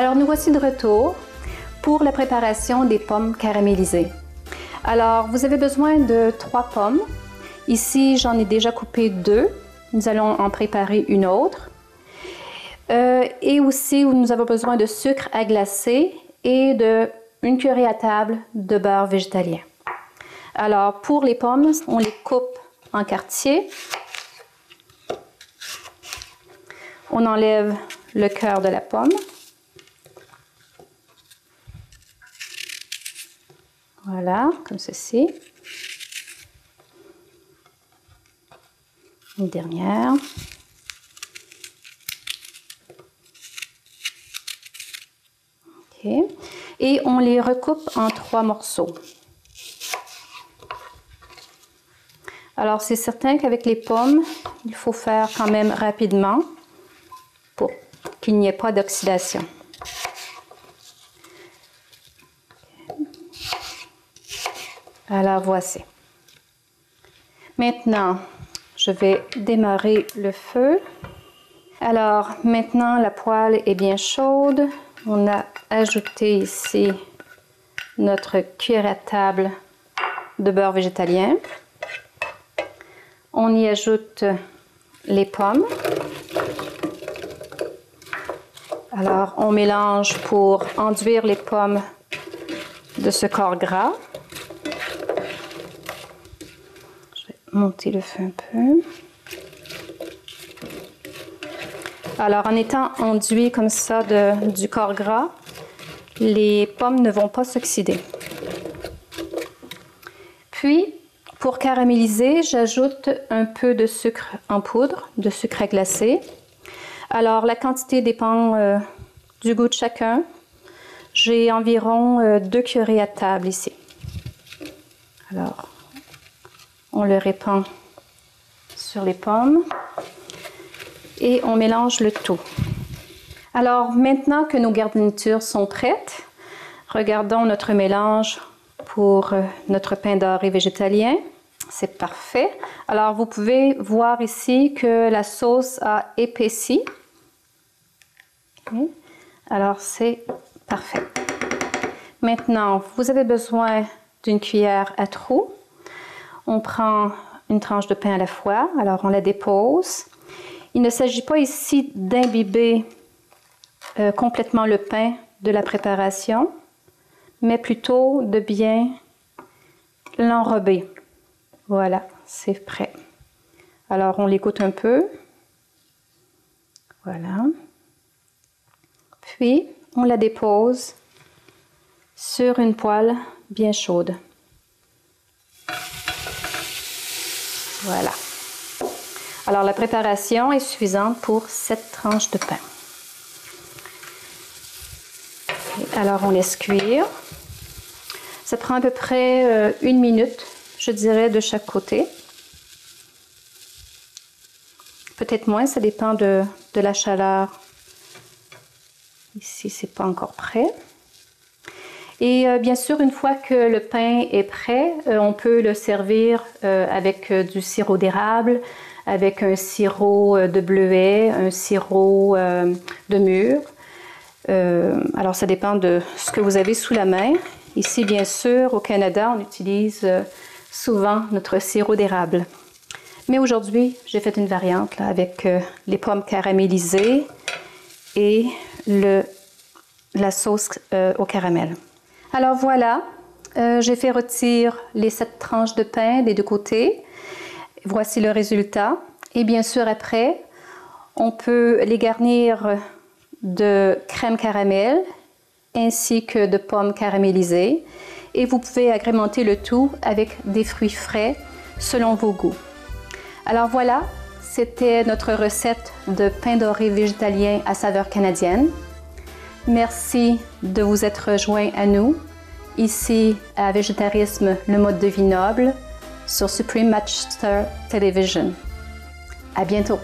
Alors nous voici de retour pour la préparation des pommes caramélisées. Alors vous avez besoin de 3 pommes. Ici j'en ai déjà coupé 2. Nous allons en préparer une autre. Et aussi nous avons besoin de sucre à glacer et de 1 cuillerée à table de beurre végétalien. Alors pour les pommes, on les coupe en quartiers. On enlève le cœur de la pomme. Voilà, comme ceci. Une dernière. Okay. Et on les recoupe en 3 morceaux. Alors c'est certain qu'avec les pommes, il faut faire quand même rapidement pour qu'il n'y ait pas d'oxydation. Alors voici. Maintenant, je vais démarrer le feu. Alors maintenant, la poêle est bien chaude. On a ajouté ici notre cuillère à table de beurre végétalien. On y ajoute les pommes. Alors on mélange pour enduire les pommes de ce corps gras. Monter le feu un peu. Alors, en étant enduit comme ça du corps gras, les pommes ne vont pas s'oxyder. Puis, pour caraméliser, j'ajoute un peu de sucre en poudre, de sucre à glacer. Alors, la quantité dépend du goût de chacun. J'ai environ 2 cuillerées à table ici. Alors, on le répand sur les pommes et on mélange le tout. Alors maintenant que nos garnitures sont prêtes, regardons notre mélange pour notre pain doré végétalien. C'est parfait. Alors vous pouvez voir ici que la sauce a épaissi. Okay. Alors c'est parfait. Maintenant, vous avez besoin d'une cuillère à trous. On prend une tranche de pain à la fois, alors on la dépose. Il ne s'agit pas ici d'imbiber complètement le pain de la préparation, mais plutôt de bien l'enrober. Voilà, c'est prêt. Alors on l'égoutte un peu. Voilà. Puis on la dépose sur une poêle bien chaude. Voilà. Alors la préparation est suffisante pour 7 tranches de pain. Et alors on laisse cuire. Ça prend à peu près 1 minute, je dirais, de chaque côté. Peut-être moins, ça dépend de la chaleur. Ici, c'est pas encore prêt. Et bien sûr, une fois que le pain est prêt, on peut le servir avec du sirop d'érable, avec un sirop de bleuet, un sirop de mûre. Alors, ça dépend de ce que vous avez sous la main. Ici, bien sûr, au Canada, on utilise souvent notre sirop d'érable. Mais aujourd'hui, j'ai fait une variante là, avec les pommes caramélisées et la sauce au caramel. Alors voilà, j'ai fait rôtir les 7 tranches de pain des 2 côtés. Voici le résultat. Et bien sûr, après, on peut les garnir de crème caramel ainsi que de pommes caramélisées. Et vous pouvez agrémenter le tout avec des fruits frais selon vos goûts. Alors voilà, c'était notre recette de pain doré végétalien à saveur canadienne. Merci de vous être rejoints à nous, ici à Végétarisme, le mode de vie noble, sur Supreme Master Television. À bientôt!